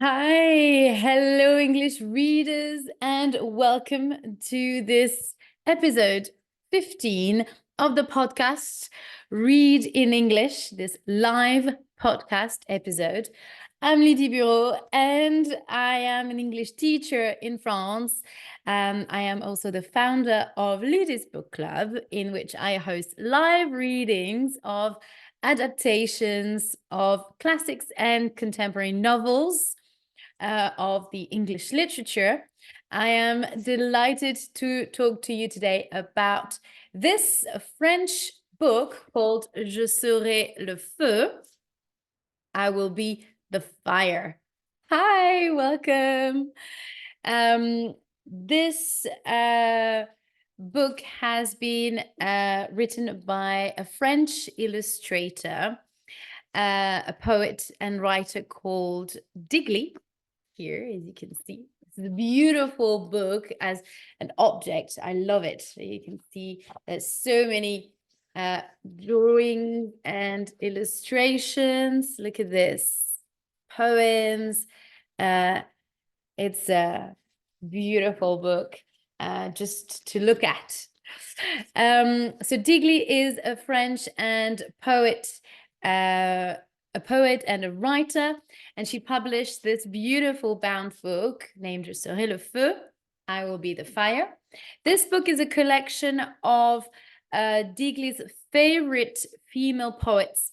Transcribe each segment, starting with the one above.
Hi, hello, English readers, and welcome to this episode 15 of the podcast Read in English, this live podcast episode. I'm Lydie Bureau, and I am an English teacher in France. I am also the founder of Lydie's Book Club, in which I host live readings of adaptations of classics and contemporary novels of the English literature. I am delighted to talk to you today about this French book called Je serai le feu. I will be the fire. Hi, welcome. This book has been written by a French illustrator, a poet and writer called Diglee. Here, as you can see, it's a beautiful book as an object. I love it. You can see there's so many drawings and illustrations. Look at this, poems. It's a beautiful book just to look at. So Diglee is a French and poet, a poet and a writer, and she published this beautiful bound book named Je serai le feu, I will be the fire. This book is a collection of Diglee's favorite female poets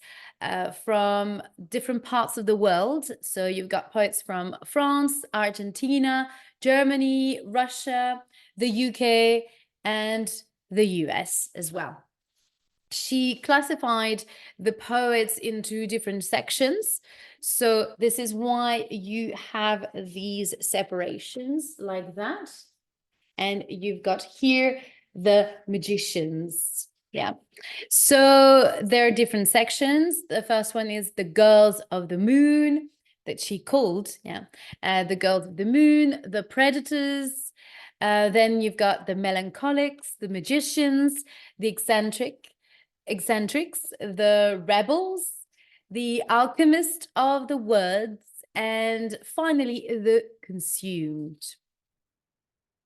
from different parts of the world. So you've got poets from France, Argentina, Germany, Russia, the UK, and the US as well. She classified the poets into different sections. So this is why you have these separations like that. And you've got here the magicians. Yeah. So there are different sections. The first one is the girls of the moon that she called, the girls of the moon, the predators. Then you've got the melancholics, the magicians, the Excentrics, the rebels, the alchemist of the words, and finally the consumed.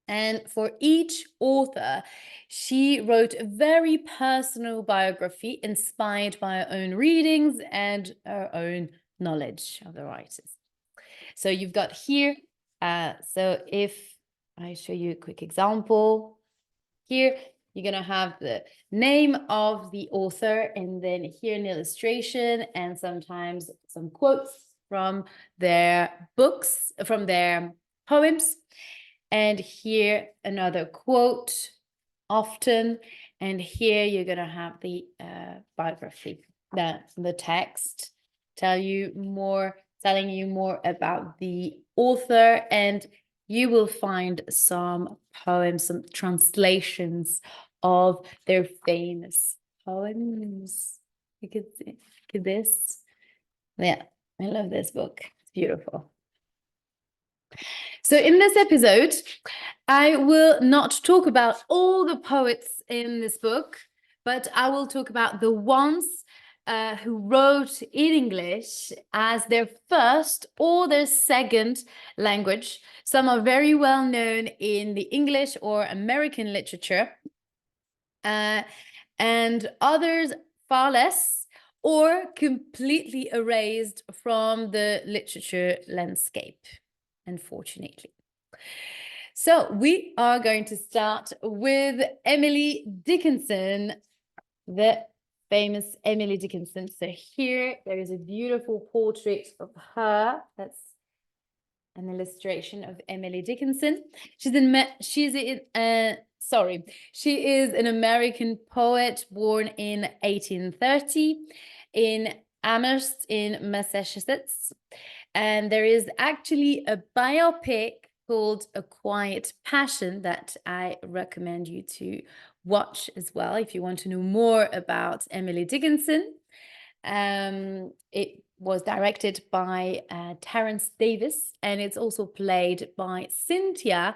And for each author, she wrote a very personal biography inspired by her own readings and her own knowledge of the writers. So you've got here, so if I show you a quick example, here you're going to have the name of the author, and then here an illustration and sometimes some quotes from their books, from their poems. And here another quote often. And here you're going to have the biography, the text, telling you more about the author, and you will find some poems, some translations of their famous poems. You can see, look at this. Yeah, I love this book. It's beautiful. So in this episode, I will not talk about all the poets in this book, but I will talk about the ones who wrote in English as their first or their second language. Some are very well known in the English or American literature, and others far less, or completely erased from the literature landscape, unfortunately. So we are going to start with Emily Dickinson, the famous Emily Dickinson. So here there is a beautiful portrait of her. That's an illustration of Emily Dickinson. She is an American poet born in 1830 in Amherst in Massachusetts. And there is actually a biopic called A Quiet Passion that I recommend you to watch as well if you want to know more about Emily Dickinson. It was directed by Terence Davis, and it's also played by Cynthia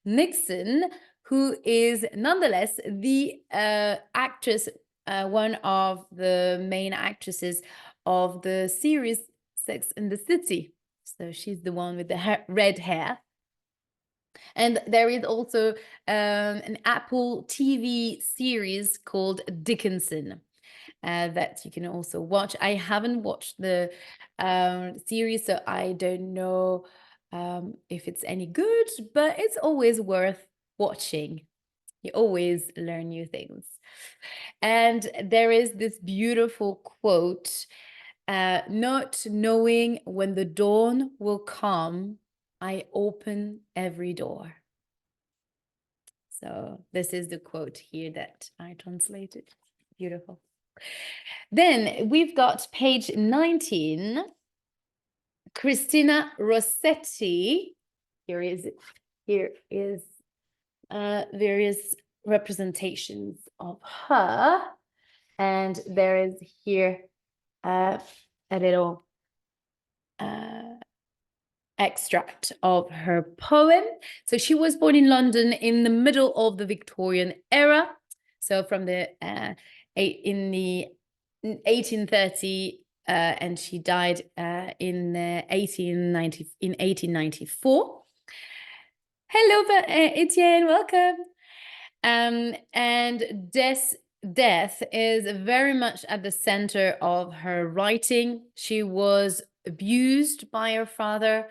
Nixon, who is nonetheless the actress, one of the main actresses of the series Sex and the City. So she's the one with the red hair. And there is also an Apple TV series called Dickinson that you can also watch. I haven't watched the series, so I don't know if it's any good, but it's always worth watching. You always learn new things. And there is this beautiful quote, not knowing when the dawn will come, I open every door. So this is the quote here that I translated. Beautiful. Then we've got page 19, Christina Rossetti. Here is various representations of her. And there is here a little extract of her poem. So she was born in London in the middle of the Victorian era. So from the in the 1830, and she died in 1894. Hello, Etienne, welcome. And death is very much at the center of her writing. She was abused by her father,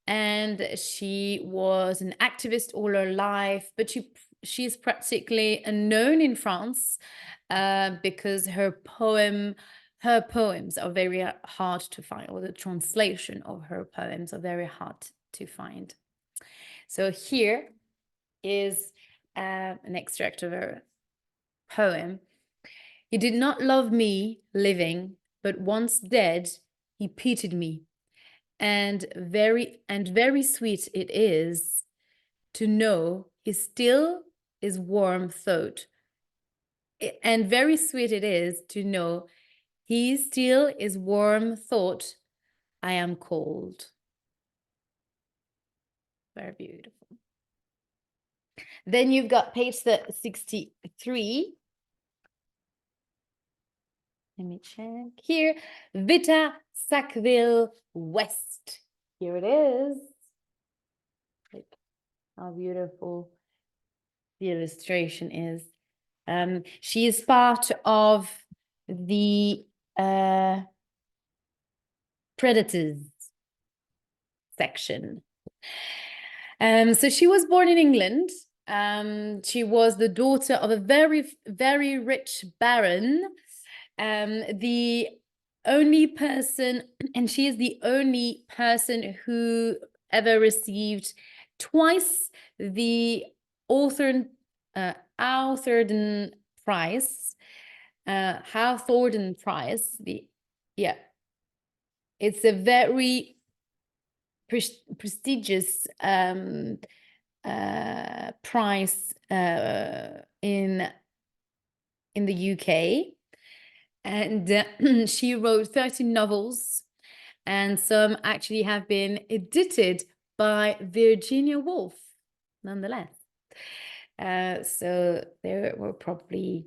and she was an activist all her life, but she's practically unknown in France because her poems are very hard to find, or the translation of her poems are very hard to find. So here is an extract of her poem. He did not love me living, but once dead, he pitied me. And very sweet it is to know he still is warm thought. And very sweet it is to know he still is warm thought. I am cold. Very beautiful. Then you've got page 63. Let me check here. Vita Sackville West. Here it is. Look how beautiful the illustration is. She is part of the Predators section. So she was born in England. She was the daughter of a very rich baron. The only person, and she is the only person who ever received twice the Hawthorne Prize. Hawthorne Prize. It's a very prestigious prize in the UK. And she wrote 13 novels, and some actually have been edited by Virginia Woolf, nonetheless. So they were probably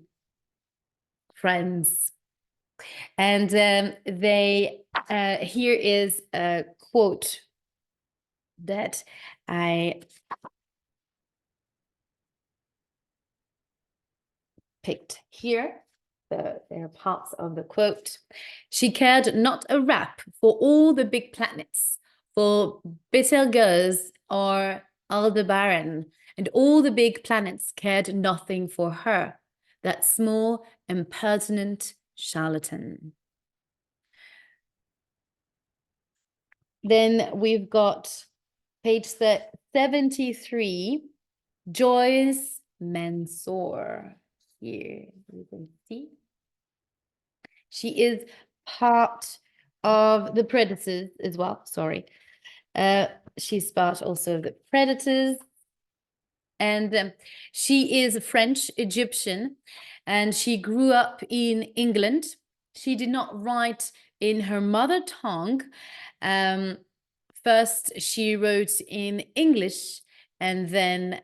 friends. And here is a quote that I picked here. There are parts of the quote. She cared not a rap for all the big planets, for Betelgeuse or Aldebaran, and all the big planets cared nothing for her, that small, impertinent charlatan. Then we've got page 73, Joyce Mansour. Here you can see. She is part of the Predators as well, sorry. She's part also of the Predators. And she is French Egyptian, and she grew up in England. She did not write in her mother tongue. First, she wrote in English, and then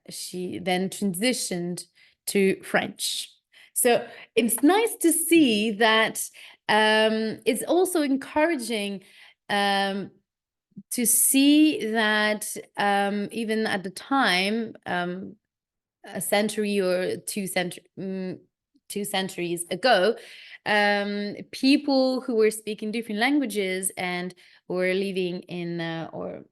she then transitioned to French. So it's nice to see that it's also encouraging to see that even at the time, a century or 2 centuries ago, people who were speaking different languages and were living in or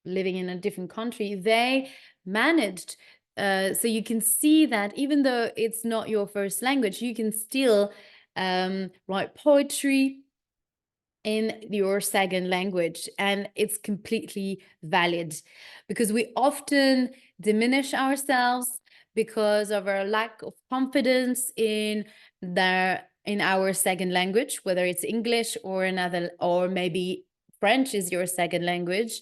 living in a different country, they managed. So you can see that even though it's not your first language, you can still write poetry in your second language, and it's completely valid, because we often diminish ourselves because of our lack of confidence in our second language, whether it's English or another, or maybe French is your second language,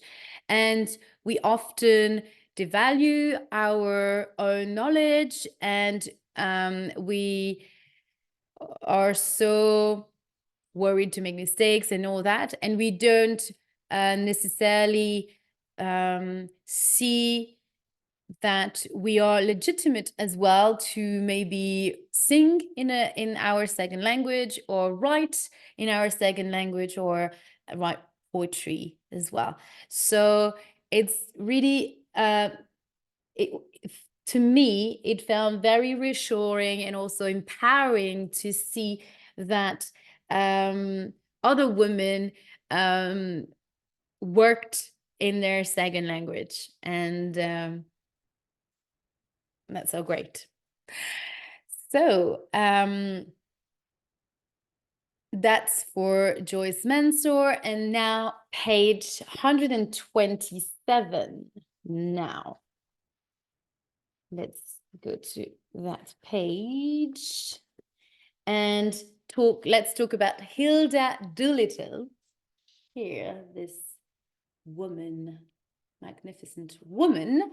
and we often devalue our own knowledge, and we are so worried to make mistakes and all that, and we don't necessarily see that we are legitimate as well to maybe sing in our second language, or write in our second language, or write poetry as well. So it's really it, to me, it felt very reassuring and also empowering to see that other women worked in their second language, and that's so great. So that's for Joyce Mansour, and now page 127 now. Let's go to that page and let's talk about Hilda Doolittle. Here, this woman, magnificent woman.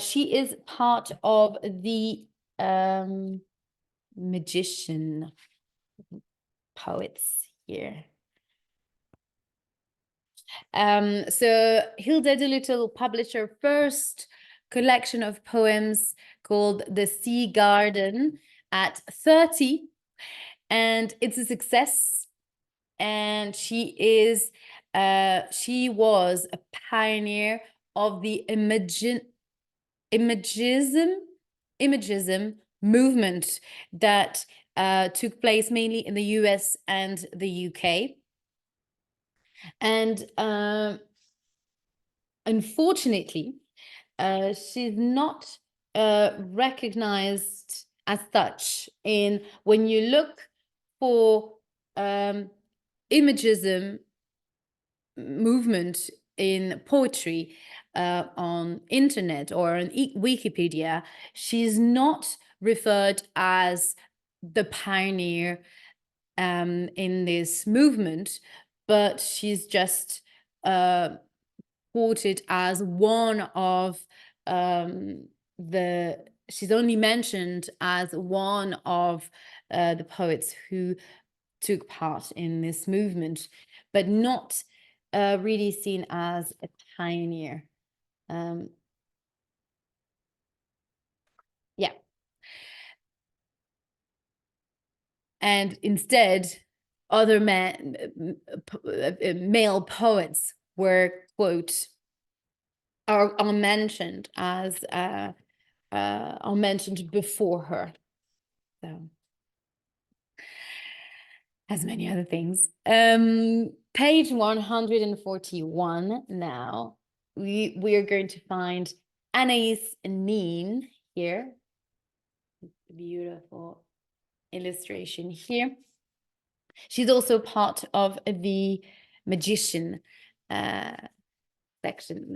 She is part of the magician poets here. So Hilda Doolittle published her first collection of poems called The Sea Garden at 30, and it's a success. And she was a pioneer of the imagism movement that took place mainly in the US and the UK. And unfortunately, she's not recognized as such. When you look for imagism movement in poetry on internet or on Wikipedia, she's not referred as the pioneer in this movement, but she's just quoted as one of she's only mentioned as one of the poets who took part in this movement, but not really seen as a pioneer. Yeah. And instead, other male poets were, quote, are mentioned as are mentioned before her. So, as many other things. Page 141 now. We are going to find Anais Nin here. Beautiful illustration here. She's also part of the magician section,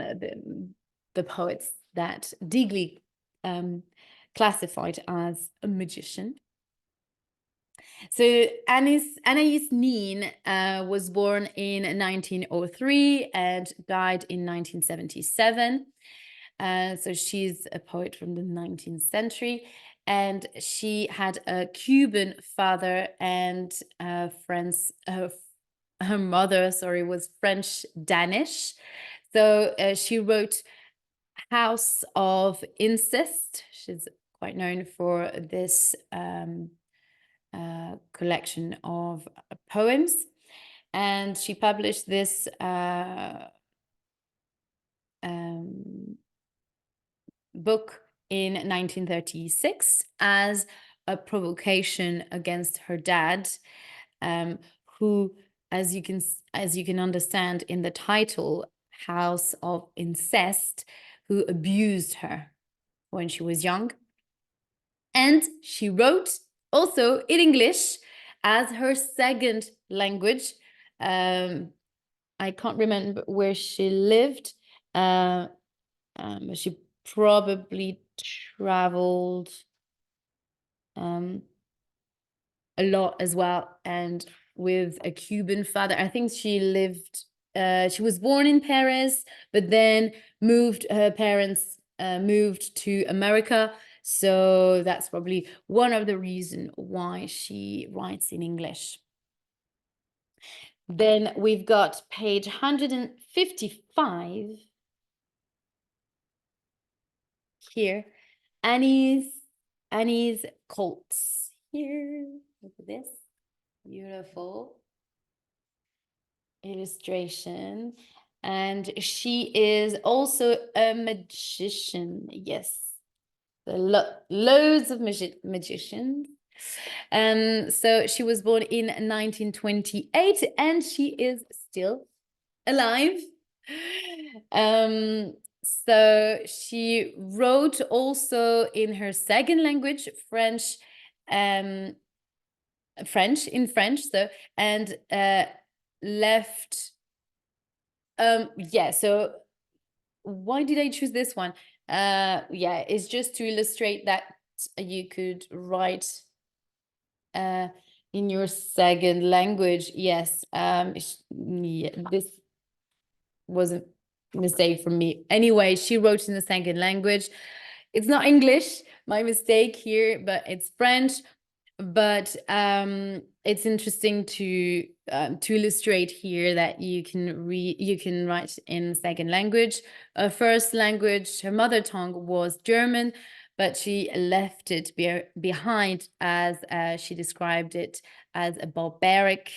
the poets that Diglee classified as a magician. So Anais Nin was born in 1903 and died in 1977. So she's a poet from the 19th century, and she had a Cuban father, and her mother, sorry, was French Danish. So she wrote House of Incest. She's quite known for this collection of poems, and she published this book in 1936 as a provocation against her dad, who, as you can understand in the title, House of Incest, who abused her when she was young. And she wrote also in English as her second language. I can't remember where she lived. She probably traveled a lot as well, and with a Cuban father. I think she was born in Paris, but then her parents moved to America. So that's probably one of the reasons why she writes in English. Then we've got page 155 here. Annie's Colts. Here, look at this. Beautiful illustration. And she is also a magician. Yes, loads of magicians. So she was born in 1928 and she is still alive. So she wrote also in her second language, French, in French, so, and left. Yeah, so why did I choose this one? Yeah, it's just to illustrate that you could write in your second language. Yes, yeah, this was a mistake from me. Anyway, she wrote in the second language. It's not English, my mistake here, but it's French. But it's interesting to illustrate here that you can write in second language. Her first language, her mother tongue, was German, but she left it behind, as she described it, as a barbaric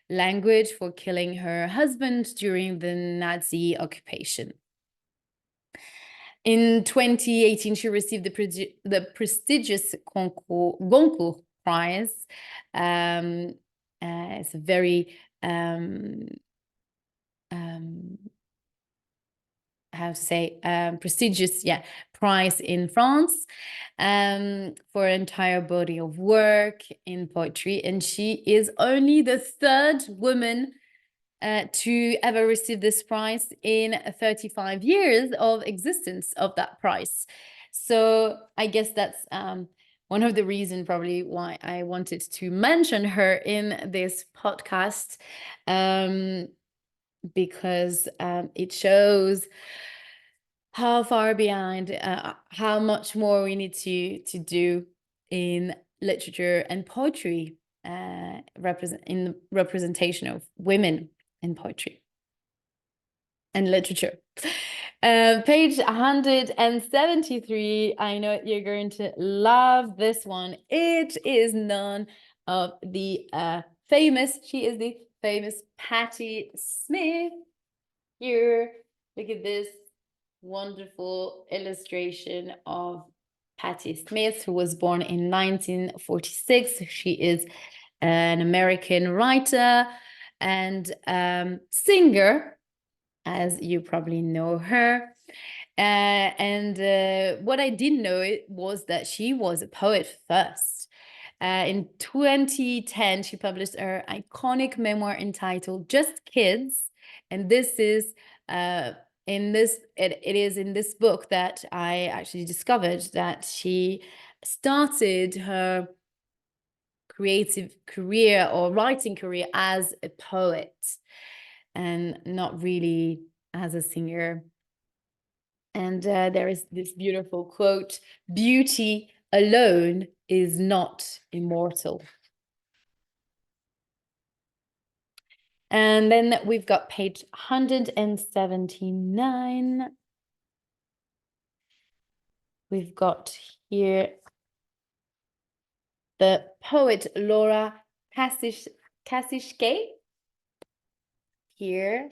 language for killing her husband during the Nazi occupation. In 2018, she received the prestigious Goncourt Prize. It's a very how to say, prestigious, prize in France for an entire body of work in poetry. And she is only the third woman to ever receive this prize in 35 years of existence of that prize. So I guess that's one of the reasons probably why I wanted to mention her in this podcast, because it shows how far behind, how much more we need to do in literature and poetry, in the representation of women in poetry and literature. Page 173. I know you're going to love this one. It is none of the she is the famous Patti Smith. Here, look at this wonderful illustration of Patti Smith, who was born in 1946. She is an American writer and singer, as you probably know her. What I didn't know was that she was a poet first. In 2010, she published her iconic memoir entitled Just Kids. And this is it is in this book that I actually discovered that she started her creative career or writing career as a poet and not really as a singer. And there is this beautiful quote: "Beauty alone is not immortal." And then we've got page 179. We've got here the poet Laura Kasishke. Here,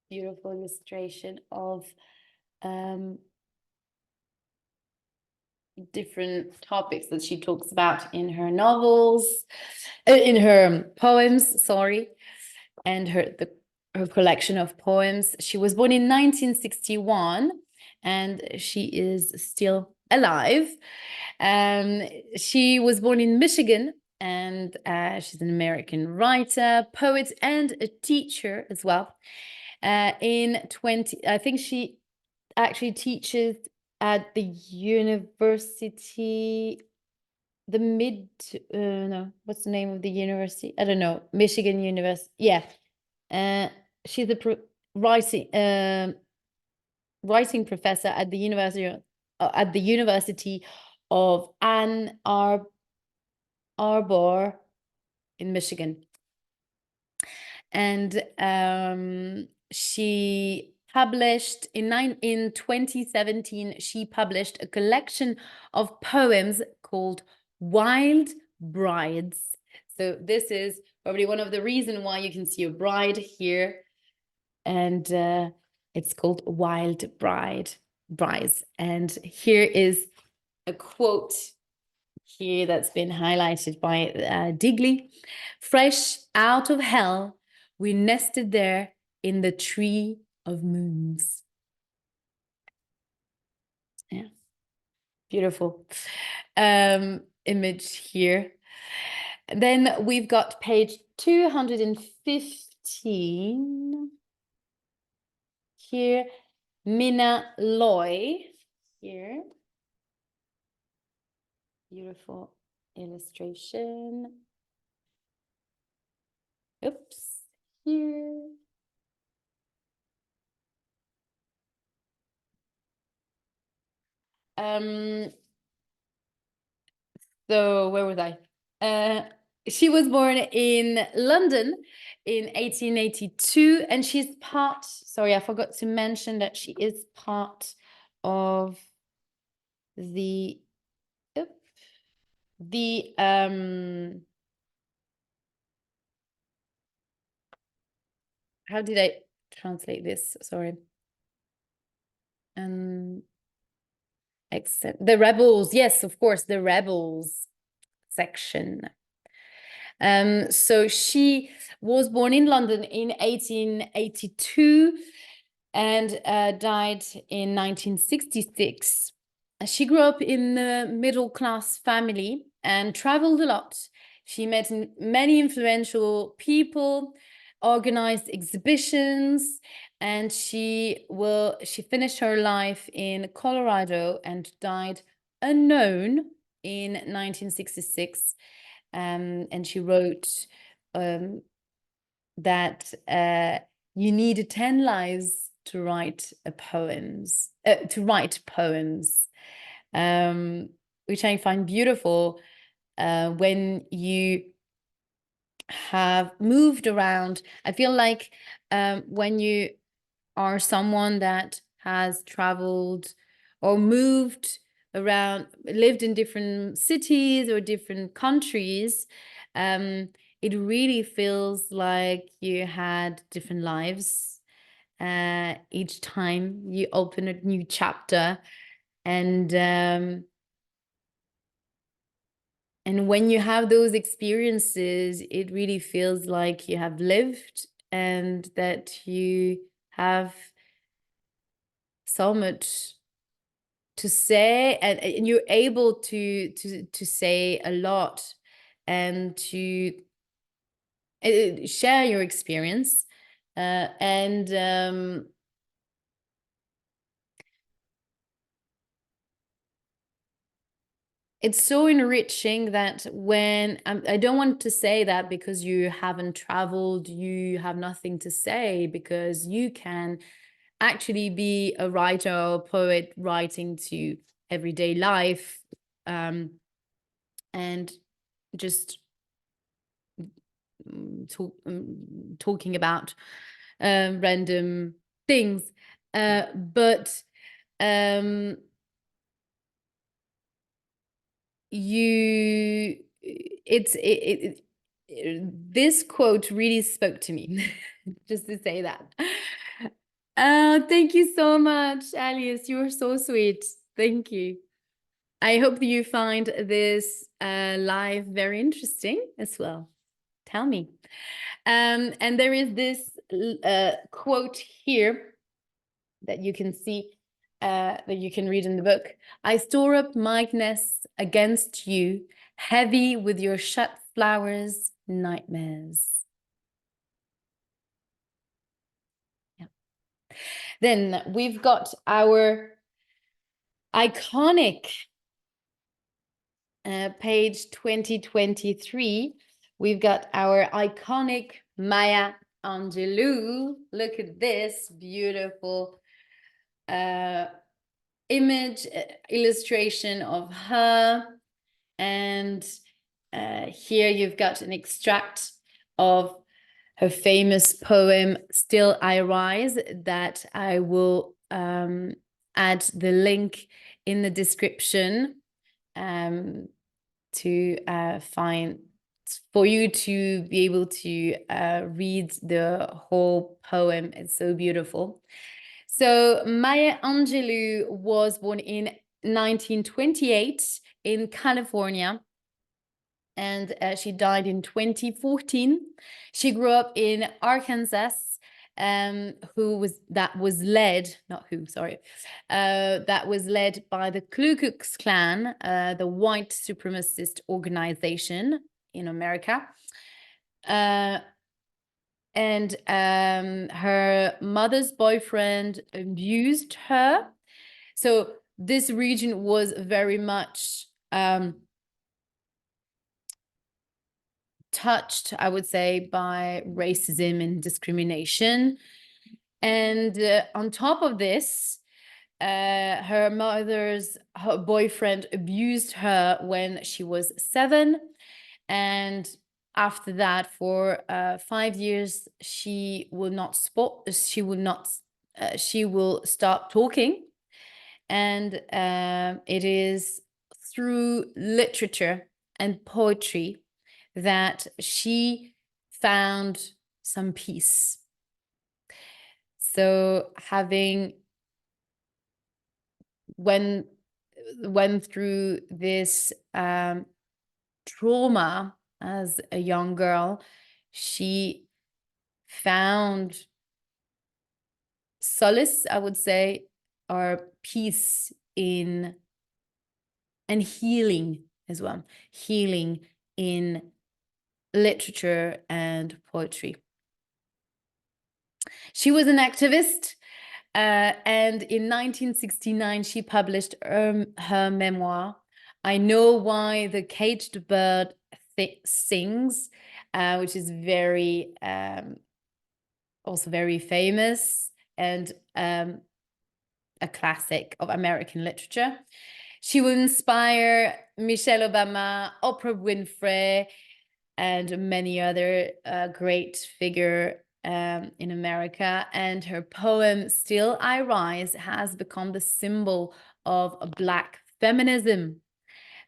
beautiful illustration of different topics that she talks about in her novels, in her poems, sorry, and her collection of poems. She was born in 1961, and she is still alive. She was born in Michigan, and she's an American writer, poet, and a teacher as well. I think she actually teaches at the university, no, what's the name of the university? I don't know, Michigan University. Yeah. She's a writing professor at the University of Ann Arbor in Michigan. And she published in 2017, she published a collection of poems called Wild Brides. So this is probably one of the reasons why you can see a bride here. And it's called Wild Brides. And here is a quote here that's been highlighted by Diglee. Fresh out of hell, we nested there in the tree of moons. Yeah, beautiful image here. Then we've got page 215. Here, Mina Loy. Here. Beautiful illustration. Oops, here. So where was I? She was born in London in 1882, and she's sorry, I forgot to mention that she is part of the how did I translate this? Sorry. The rebels, yes, of course, the rebels section. So she was born in London in 1882 and died in 1966. She grew up in a middle-class family and traveled a lot. She met many influential people, organized exhibitions, and she finished her life in Colorado and died unknown in 1966. And she wrote that you need 10 lives to write poems, which I find beautiful when you have moved around. I feel like when you are someone that has traveled or moved around, lived in different cities or different countries, it really feels like you had different lives each time you open a new chapter. And when you have those experiences, it really feels like you have lived and that you have so much to say, and you're able to say a lot and to share your experience. And it's so enriching that when I don't want to say that because you haven't traveled, you have nothing to say, because you can actually be a writer or a poet writing to everyday life, and just talking about random things, but this quote really spoke to me. Just to say that. Thank you so much, Alice. You were so sweet. Thank you. I hope you find this live very interesting as well. Tell me. And there is this quote here that you can see, that you can read in the book. I store up madness against you, heavy with your shut flowers, nightmares. Yeah. Then we've got our iconic page 2023. We've got our iconic Maya Angelou. Look at this beautiful image illustration of her. And here you've got an extract of her famous poem, Still I Rise, that I will add the link in the description to find, for you to be able to read the whole poem. It's so beautiful. So Maya Angelou was born in 1928 in California, and she died in 2014. She grew up in Arkansas, that was led by the Ku Klux Klan, the white supremacist organization in America. And her mother's boyfriend abused her. So this region was very much touched, I would say, by racism and discrimination. And on top of this, her boyfriend abused her when she was 7. And after that, for 5 years, she will stop talking. And it is through literature and poetry that she found some peace. So having went through this trauma as a young girl, she found solace, I would say, or peace in, and healing as well, healing in literature and poetry. She was an activist, and in 1969 she published her memoir, I Know Why the Caged Bird Sings, which is very also very famous, and a classic of American literature. She will inspire Michelle Obama, Oprah Winfrey, and many other great figure in America. And her poem, Still I Rise, has become the symbol of Black feminism.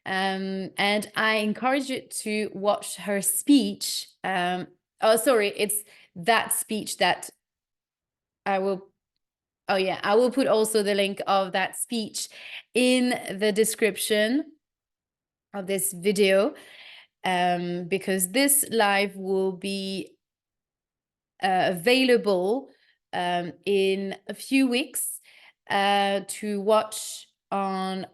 And I encourage you to watch her speech. It's that speech that I will put also the link of that speech in the description of this video, because this live will be available in a few weeks to watch on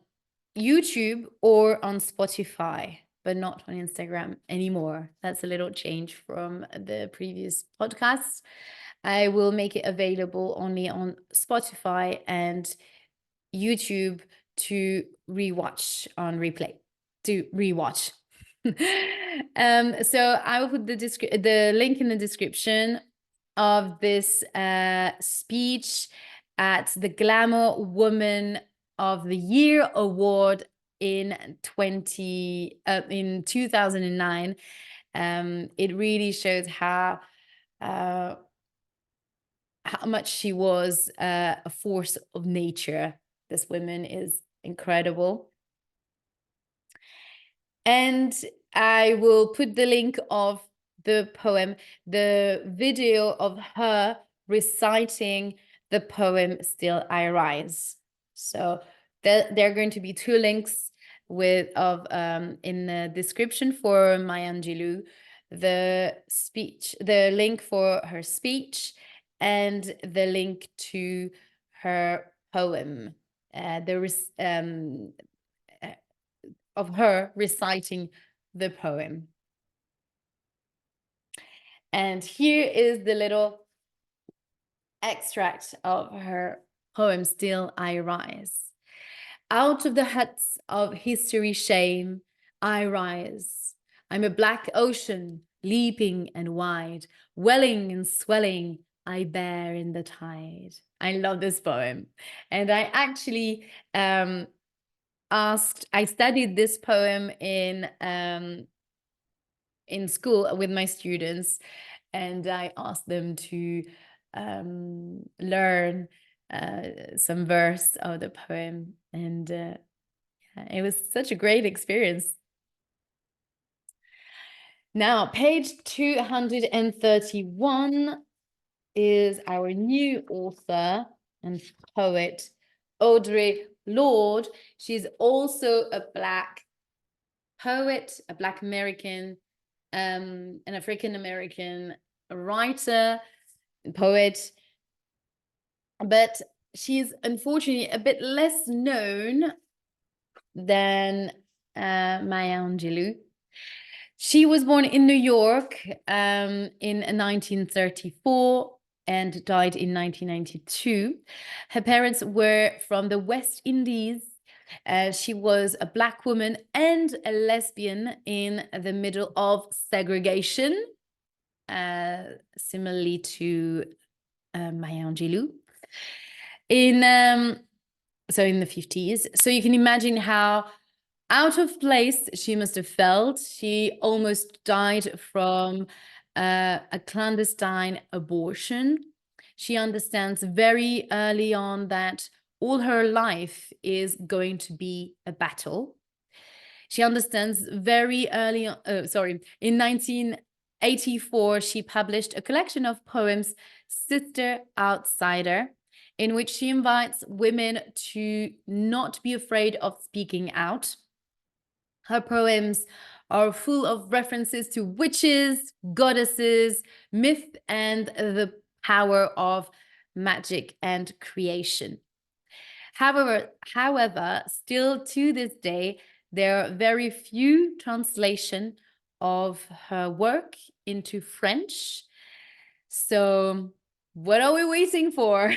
YouTube or on Spotify, but not on Instagram anymore. That's a little change from the previous podcast. I will make it available only on Spotify and YouTube to rewatch on replay, to rewatch. So I will put the link in the description of this speech at the Glamour Woman of the Year Award in 2009. It really shows how much she was a force of nature. This woman is incredible. And I will put the link of the poem, the video of her reciting the poem Still I Rise. So there are going to be 2 links. in the description for Maya Angelou, the link for her speech and the link to her poem, of her reciting the poem. And here is the little extract of her poem, Still I Rise. Out of the huts of history shame, I rise. I'm a black ocean, leaping and wide, welling and swelling, I bear in the tide. I love this poem. And I actually I studied this poem in school with my students, and I asked them to learn some verse of the poem, and it was such a great experience. Now, page 231 is our new author and poet, Audre Lorde. She's also a Black poet, a Black American, an African American writer, poet, but she's unfortunately a bit less known than Maya Angelou. She was born in New York in 1934 and died in 1992. Her parents were from the West Indies. She was a Black woman and a lesbian in the middle of segregation, similarly to Maya Angelou. In the 50s. So you can imagine how out of place she must have felt. She almost died from a clandestine abortion. She understands very early on that all her life is going to be a battle. She understands very early on, in 1984, she published a collection of poems, Sister Outsider, in which she invites women to not be afraid of speaking out. Her poems are full of references to witches, goddesses, myth, and the power of magic and creation. However, still to this day, there are very few translations of her work into French. So what are we waiting for?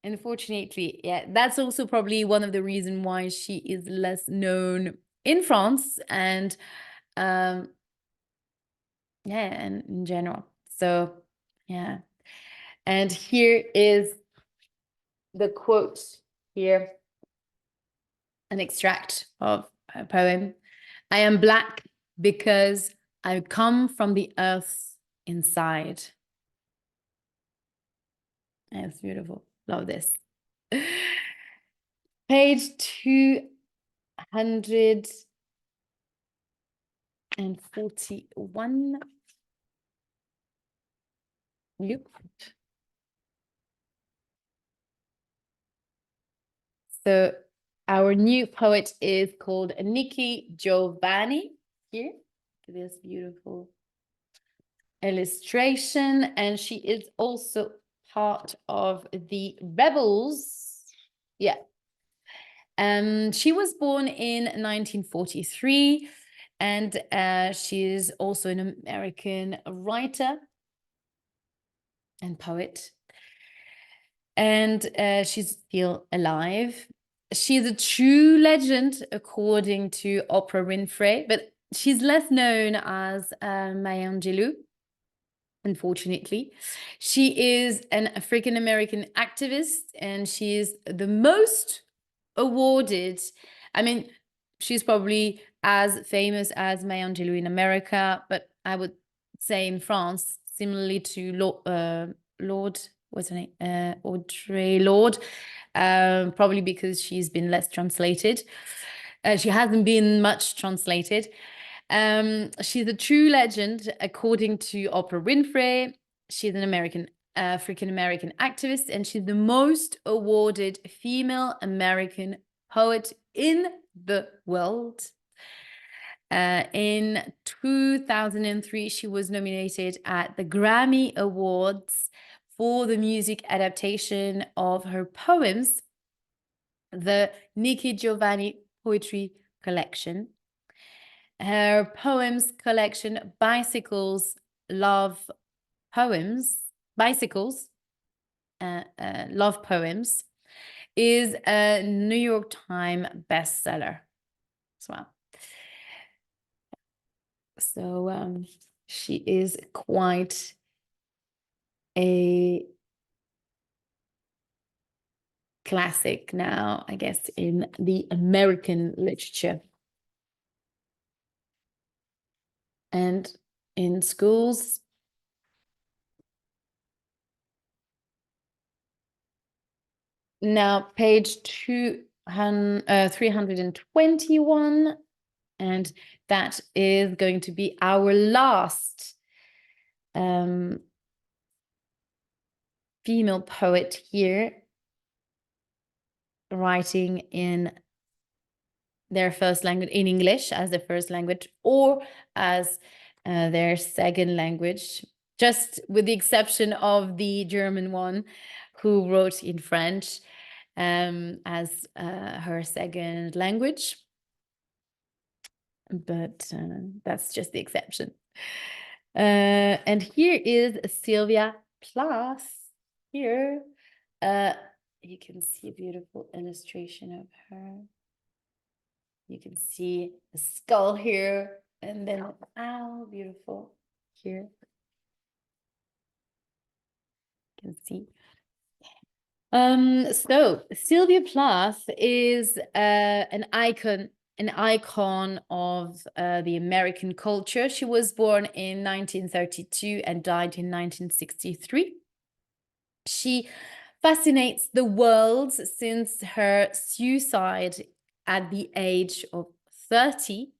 Unfortunately, yeah, that's also probably one of the reasons why she is less known in France and and in general. So yeah. And here is the quote here, an extract of her poem. I am Black because I come from the earth inside. That's beautiful. Love this. Page 241. Yep. So our new poet is called Nikki Giovanni. Here, this beautiful illustration, and she is also part of the Rebels. Yeah. She was born in 1943, and she is also an American writer and poet. And she's still alive. She's a true legend, according to Oprah Winfrey, but she's less known as Maya Angelou, unfortunately. She is an African American activist, and she is the most awarded. I mean, she's probably as famous as Maya Angelou in America, but I would say in France, similarly to Lorde, what's her name? Audre Lorde, probably because she's been less translated. She hasn't been much translated. She's a true legend, according to Oprah Winfrey. She's an African American activist, and she's the most awarded female American poet in the world. In 2003, she was nominated at the Grammy Awards for the music adaptation of her poems, the Nikki Giovanni Poetry Collection. Her poems collection, Bicycles, Love Poems, Bicycles, Love Poems, is a New York Times bestseller as well. So she is quite a classic now, I guess, in the American literature. And in schools, now page 321, and that is going to be our last female poet here, writing in their first language, in English as their first language, or as their second language, just with the exception of the German one who wrote in French as her second language. But that's just the exception. And here is Sylvia Plath. Here, you can see a beautiful illustration of her. You can see the skull here, and then, oh, beautiful here. You can see. So Sylvia Plath is an icon of the American culture. She was born in 1932 and died in 1963. She fascinates the world since her suicide at the age of 30.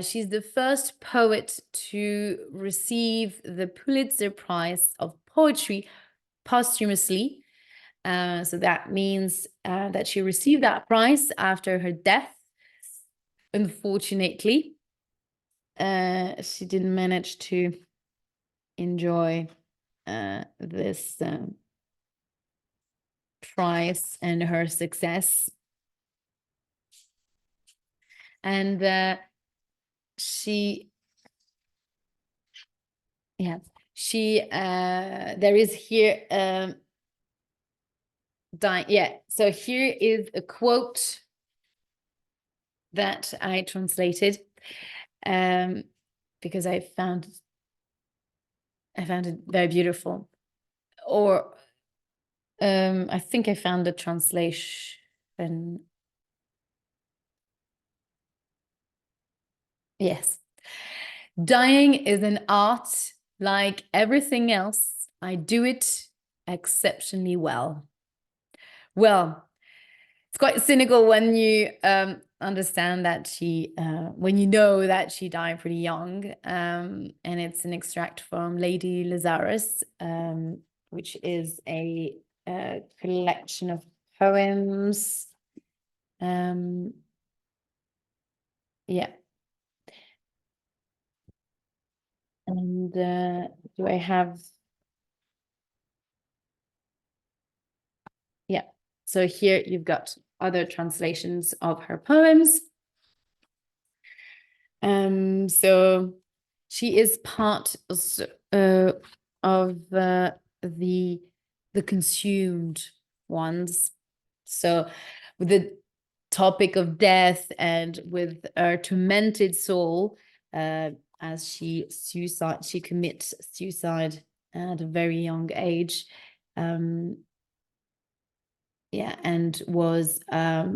She's the first poet to receive the Pulitzer Prize of Poetry posthumously. So that means that she received that prize after her death. Unfortunately, she didn't manage to enjoy this prize and her success. And there is here so here is a quote that I translated because I found it very beautiful. Or I think I found the translation. Yes. Dying is an art like everything else. I do it exceptionally well. Well, it's quite cynical when you understand that when you know that she died pretty young. And it's an extract from Lady Lazarus, which is a collection of poems. Yeah. And do I have... Yeah. So here you've got other translations of her poems. So she is part of the consumed ones. So with the topic of death and with her tormented soul, as she commits suicide at a very young age. And was a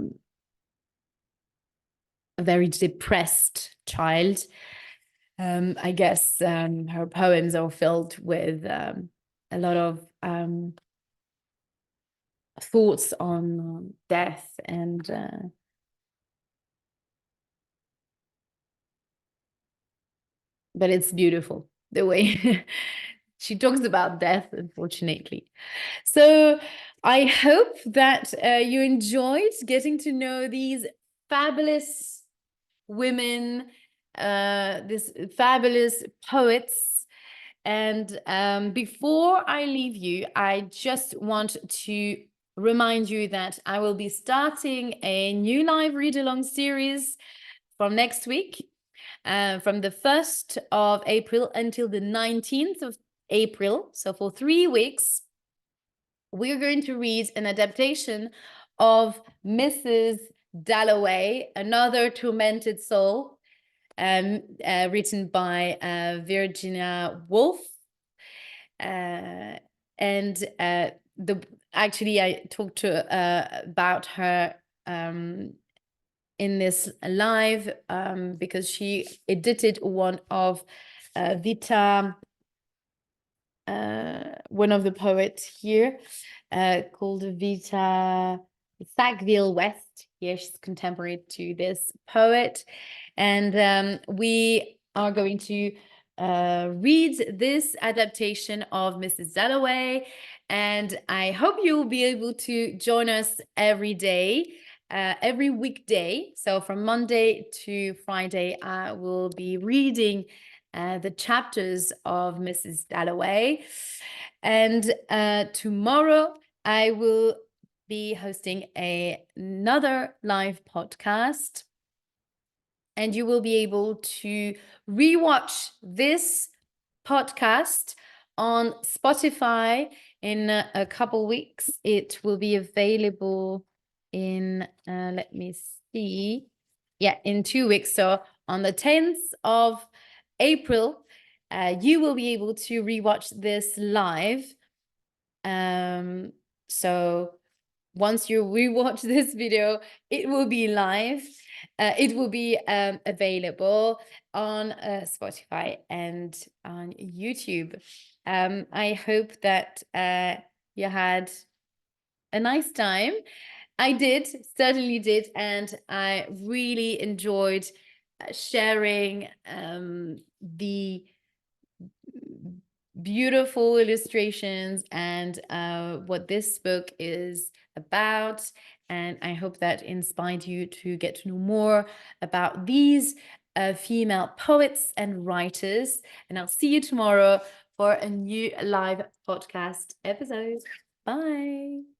very depressed child. I guess her poems are filled with a lot of thoughts on death, and but it's beautiful the way She talks about death, unfortunately. So I hope that you enjoyed getting to know these fabulous women, these fabulous poets. And before I leave you, I just want to remind you that I will be starting a new live read-along series from next week, from the 1st of April until the 19th of April. So for 3 weeks, we're going to read an adaptation of Mrs. Dalloway, Another Tormented Soul, written by Virginia Woolf. Actually, I talked to about her in this live because she edited one of Vita, one of the poets here, called Vita Sackville West. Yeah, she's contemporary to this poet. And we are going to read this adaptation of Mrs. Dalloway. And I hope you'll be able to join us every day, every weekday. So from Monday to Friday, I will be reading the chapters of Mrs. Dalloway. And tomorrow I will be hosting another live podcast, and you will be able to rewatch this podcast on Spotify in a couple weeks. It will be available in, let me see. Yeah, in 2 weeks. So on the 10th of April, you will be able to rewatch this live. So once you rewatch this video, it will be live. It will be available on Spotify and on YouTube. I hope that you had a nice time. I did, certainly did, and I really enjoyed sharing the beautiful illustrations and what this book is about. And I hope that inspired you to get to know more about these female poets and writers. And I'll see you tomorrow for a new live podcast episode. Bye.